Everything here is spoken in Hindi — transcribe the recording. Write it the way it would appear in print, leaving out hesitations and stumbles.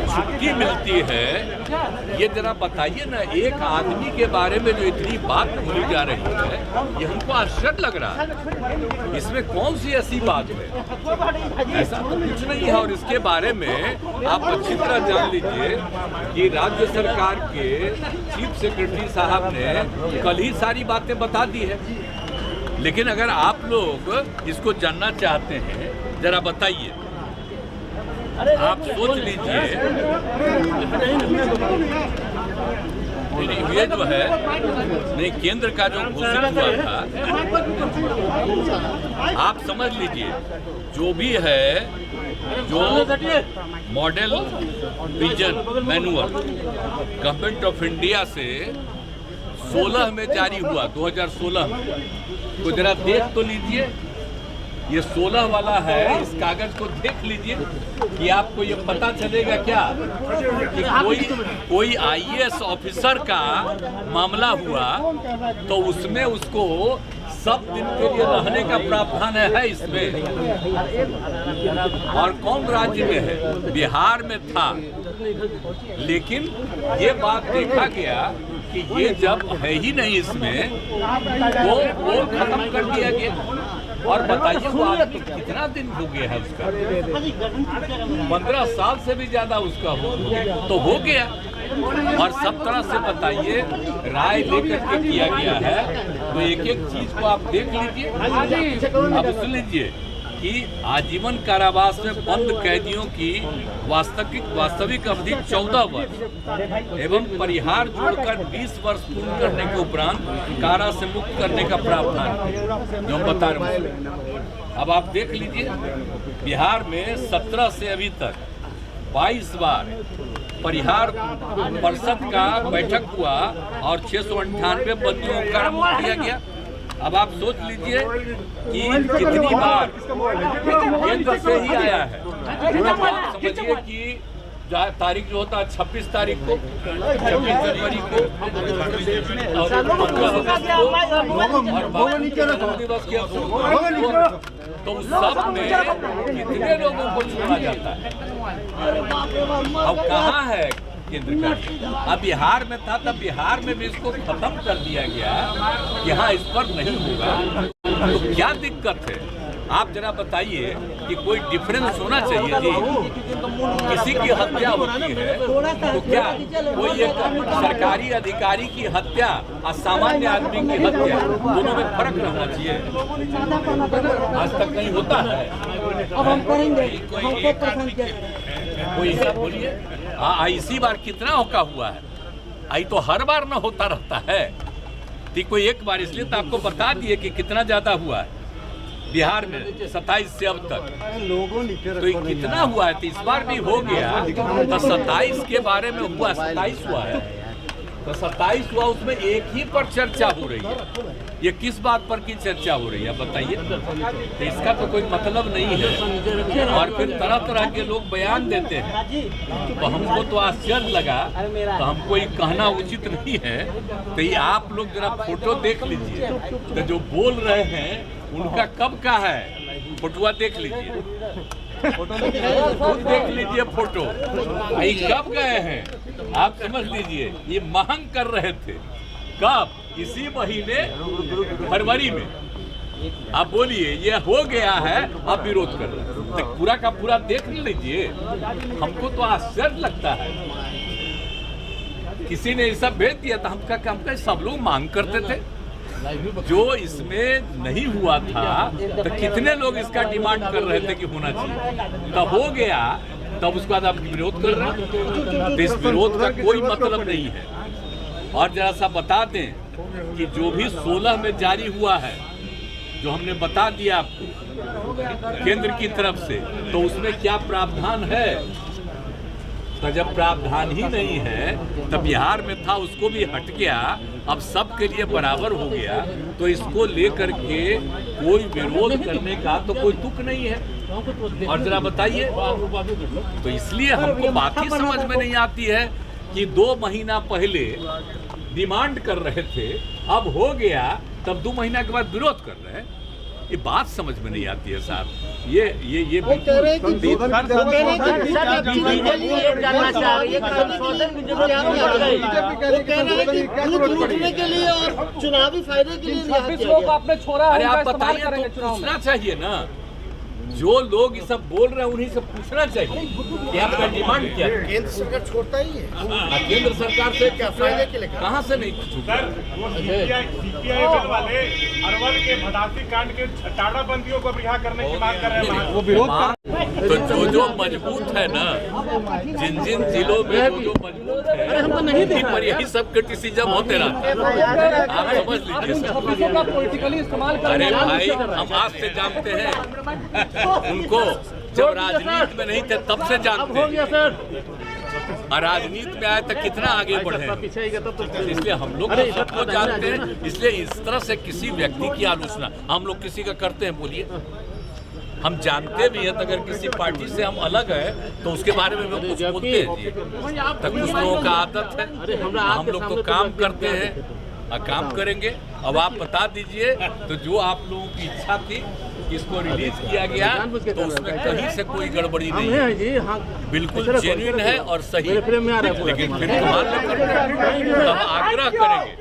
छुट्टी मिलती है, ये जरा बताइए ना। एक आदमी के बारे में जो इतनी बात बोली जा रही है, ये हमको आश्चर्य लग रहा है। इसमें कौन सी ऐसी बात है? ऐसा तो कुछ नहीं है। और इसके बारे में आप अच्छी तरह जान लीजिए कि राज्य सरकार के चीफ सेक्रेटरी साहब ने कल ही सारी बातें बता दी है। लेकिन अगर आप लोग इसको जानना चाहते हैं, जरा बताइए। आप सोच लीजिए, ये जो है नहीं, केंद्र का जो घोषित हुआ था, आप समझ लीजिए जो भी है, जो model vision manual government of India से 16 में जारी हुआ, 2016 में, तो जरा देख तो लीजिए। ये 16 वाला है, इस कागज को देख लीजिए कि आपको ये पता चलेगा क्या कि कोई आईएएस ऑफिसर का मामला हुआ तो उसमें उसको सब दिन के लिए रहने का प्रावधान है इसमें। और कौन राज्य में है? बिहार में था। लेकिन ये बात देखा गया कि ये जब है ही नहीं इसमें, वो खत्म कर दिया गया। और बताइए वो आदमी कितना दिन हो गया है उसका? 15 साल से भी ज्यादा उसका हो गया। और सब तरह से बताइए, राय लेकर के किया गया है। तो एक एक चीज को आप देख लीजिए। अब सुन लीजिए कि आजीवन कारावास में बंद कैदियों की वास्तविक अवधि 14 वर्ष एवं परिहार जोड़कर 20 वर्ष पूर्ण करने के उपरांत कारा से मुक्त करने का प्रावधान जो हम बता रहे हैं। अब आप देख लीजिए, बिहार में 17 से अभी तक 22 बार परिहार परिषद का बैठक हुआ और 698 बंदियों को कारा मुक्त किया गया। अब आप सोच लीजिए कि कितनी बार केंद्र से ही आया है। आप समझिए कि तारीख जो होता है 26 तारीख को, 26 जनवरी को और 15 अगस्त को और दिवस के अवसर, तो उस सब में कितने लोगों को छोड़ा जाता है? अब कहाँ है केंद्र का? अब बिहार में था, तब बिहार में भी इसको खत्म कर दिया गया। यहाँ इस पर नहीं होगा तो क्या दिक्कत है? आप जरा बताइए कि कोई डिफरेंस होना चाहिए जी। किसी की हत्या होती है तो क्या कोई एक सरकारी अधिकारी की हत्या और सामान्य आदमी की हत्या, दोनों में फर्क रहना चाहिए? आज तक कहीं होता है? कोई सब बोलिए। इसी बार कितना होका हुआ है? आई तो हर बार न होता रहता है। तो कोई एक बार, इसलिए तो आपको बता दिए कि कितना ज्यादा हुआ है बिहार में 27 से अब तक। तो कितना हुआ है? तो इस बार भी हो गया। तो 27 के बारे में हुआ, 27 हुआ है तो 27 हुआ, उसमें एक ही पर चर्चा हो रही है। ये किस बात पर की चर्चा हो रही है बताइए? तो इसका तो कोई मतलब नहीं है। और फिर तरह तरह के लोग बयान देते हैं, तो हमको तो आश्चर्य लगा। तो हमको ये कहना उचित नहीं है। तो ये आप लोग जरा फोटो देख लीजिए, तो जो बोल रहे हैं उनका कब का है, फोटोआ देख लीजिए। देख लीजिए फोटो, ये कब गए हैं आप समझ लीजिए। ये मांग कर रहे थे कब? इसी महीने फरवरी में। आप बोलिए ये हो गया है, आप विरोध कर रहे हैं। तो पूरा का पूरा देख लीजिए। हमको तो आश्चर्य लगता है। किसी ने ये सब भेज दिया था, हम सब लोग मांग करते थे। जो इसमें नहीं हुआ था तो कितने लोग इसका डिमांड कर रहे थे कि होना चाहिए। तब हो गया, तब उसके बाद आप विरोध कर रहे हैं। तो इस विरोध का कोई मतलब नहीं है। और जरा सा बता दें कि जो भी 16 में जारी हुआ है, जो हमने बता दिया आपको केंद्र की तरफ से, तो उसमें क्या प्रावधान है? तो जब प्रावधान ही नहीं है, तब बिहार में था उसको भी हट गया, अब सबके लिए बराबर हो गया। तो इसको लेकर के कोई विरोध करने का तो कोई तुक नहीं है। और जरा बताइए, तो इसलिए हमको बात ही समझ में नहीं आती है कि 2 महीना पहले डिमांड कर रहे थे, अब हो गया, तब 2 महीना के बाद विरोध कर रहे हैं। ये बात समझ में नहीं आती है साहब। ये चुनावी फायदे के लिए आपने छोड़ा, अरे आप बताइए तो पूछना चाहिए ना, जो लोग ये सब बोल रहे हैं उन्हीं से पूछना चाहिए कि आपका डिमांड क्या है। केंद्र सरकार छोड़ता ही है। केंद्र सरकार से क्या फायदे के लिए कहाँ से नहीं सीपीआई वाले अरवल के भदासी कांड के टाड़ा बंदियों को रिहा करने की मांग कर रहे हैं। वो विरोध तो जो मजबूत है ना, जिन जिलों में जो मजबूत है उन्हीं पर यही सब क्रिटिसिज्म होते रहते हैं। आप समझ लीजिए। अरे भाई हम आज से जानते हैं उनको, जब राजनीति में नहीं थे तब से जानते हैं, और राजनीति में आए तो कितना आगे बढ़े। इसलिए हम लोग सबको जानते हैं। इसलिए इस तरह से किसी व्यक्ति की आलोचना हम लोग किसी का करते हैं, बोलिए हम जानते भी हैं, तो अगर किसी पार्टी से हम अलग है तो उसके बारे में हम कुछ बोलते हैं जी, तो कुछ लोगों का आदत है। हम लोग तो काम करते हैं और काम करेंगे। अब आप बता दीजिए, तो जो आप लोगों की इच्छा थी इसको रिलीज किया गया, तो उसमें कहीं से कोई गड़बड़ी नहीं है, बिल्कुल जेन्युइन है और सही। लेकिन फिर तो आग्रह करेंगे।